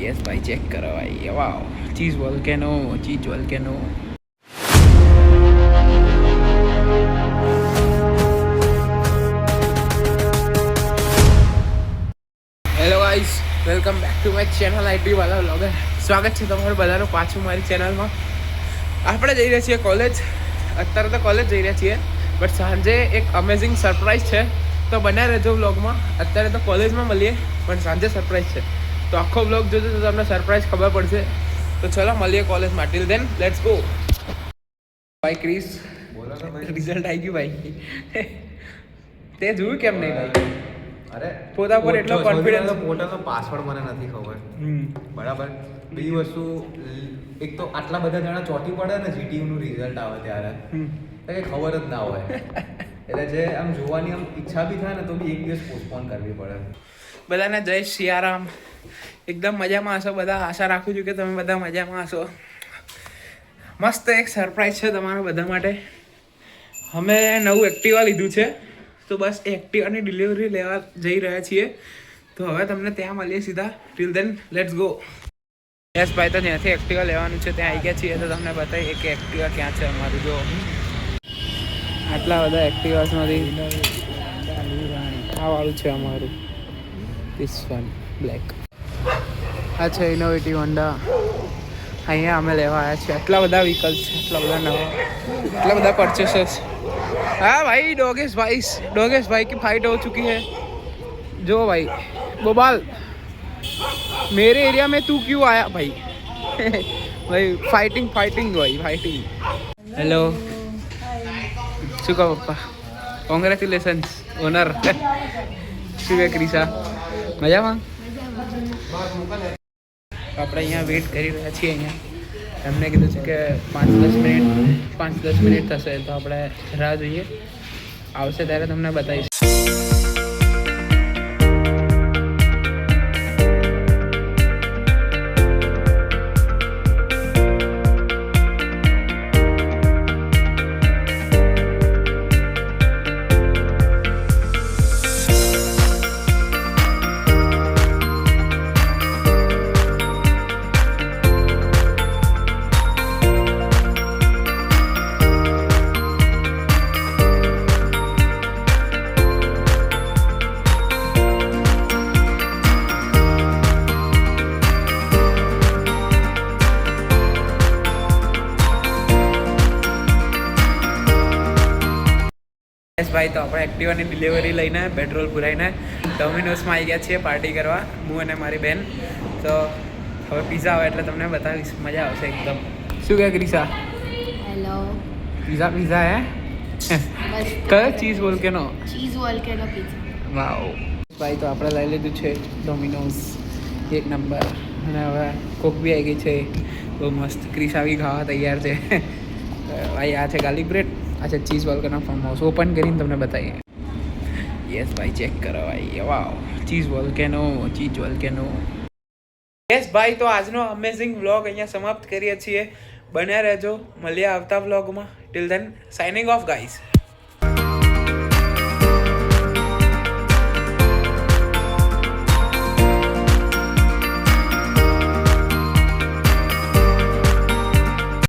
Yes भाई check करो भाई, वाओ चीज वोल्केनो, चीज volcano. Hello guys, welcome back to my channel IT વાલા વ્લોગર। સ્વાગત છે તમારું બધાનું પાછું મારી ચેનલમાં। આપણે જઈ રહ્યા છીએ કોલેજ। અત્યારે તો કોલેજ જઈ રહ્યા છીએ, બટ સાંજે એક અમેઝિંગ સરપ્રાઈઝ છે, તો બન્યા રહેજો વ્લોગમાં। અત્યારે તો કોલેજમાં મળીએ, પણ સાંજે સરપ્રાઈઝ છે, તો આખો વ્લોગ જોજો તો તમને સરપ્રાઈઝ ખબર પડશે। તો ચલો મળીએ કોલેજમાં। Till then let's go. ભાઈ ક્રિસ, બોલો ને ભાઈ, રિઝલ્ટ આવી ગયું ભાઈ। તે જોયું કેમ નહીં ભાઈ? અરે પોતા પર એટલો કોન્ફિડન્સ। પોતાનો પાસવર્ડ મને નથી ખબર, બરાબર। બીજી વસ્તુ, એક તો આટલા બધા જણા ચોટી પડે ને જીટીયુ નું રિઝલ્ટ આવે ત્યારે, કંઈ ખબર જ ના હોય, એટલે જે આમ જોવાની આમ ઈચ્છા બી થાય ને તો બી એક દિવસ પોસ્ટપોન કરવી પડે। બધાને જય સિયારામ। એકદમ મજામાં હશો બધા, આશા રાખું છું કે તમે બધા મજામાં હશો। મસ્ત એક સરપ્રાઈઝ છે તમારા બધા માટે। અમે નવું એક્ટિવા લીધું છે, તો બસ એક્ટિવાની ડિલિવરી લેવા જઈ રહ્યા છીએ, તો હવે તમને ત્યાં મળીએ સીધા। Till then let's go. Yes ભાઈ, તો જ્યાંથી એક્ટિવા લેવાનું છે ત્યાં આવી ગયા છીએ, તો તમને બતાવીએ કે એક્ટિવા ક્યાં છે અમારું। જો આટલા બધા એક્ટિવાસમાંથી આ વાળું છે અમારું, ધીસ વન બ્લેક। આ છે ઇનોવેટિવ હોન્ડા, અહીંયા અમે લેવા આવ્યા છીએ। આટલા બધા વ્હીકલ્સ છે, આટલા બધા નવા, આટલા બધા પરચેसेस। हाँ भाई, डोगेश भाई की फाइट हो चुकी है। जो भाई बोबाल, मेरे एरिया में तू क्यों आया भाई? भाई फाइटिंग भाई फाइटिंग। हेलो, શું કહો પપ્પા? કોંગ્રેચ્યુલેશન્સ ઓનર। શું કહે ક્રિશા, મજામાં? આપણે અહીંયા વેઇટ કરી રહ્યા છીએ। અહીંયા એમને કીધું છે કે 5-10 મિનિટ થશે, તો આપણે રાહ જોઈએ, આવશે ત્યારે તમને બતાવીશ। ભાઈ, તો આપણે એક્ટિવાની ડિલિવરી લઈને પેટ્રોલ પુરાઈને ડોમિનોઝમાં આવી ગયા છીએ પાર્ટી કરવા, હું અને મારી બેન। તો હવે પીઝા આવે એટલે તમને બતાવીશ, મજા આવશે એકદમ। શું કહે ક્રિશા? હેલો, પીઝા હે? કયો cheese volcano? Cheese volcano pizza. Wow ભાઈ, તો આપણે લઈ લીધું છે ડોમિનોઝ, એક નંબર। અને હવે કોક બી આવી ગઈ છે, બહુ મસ્ત। ક્રિશા બી ખાવા તૈયાર છે ભાઈ। આ છે ગાર્લિક બ્રેડ, अच्छा चीज़ वोल्केनो फार्म हाउस ओपन કરીને તમને બતાવીએ। યસ ભાઈ ચેક કરો ભાઈ, વાવ ચીઝ વોલ્કેનો। યસ ભાઈ, તો આજનો અમેઝિંગ વ્લોગ અહીંયા સમાપ્ત કરીએ છીએ। બન્યા રહેજો, મળીએ આવતા વ્લોગમાં। Till then signing of guys.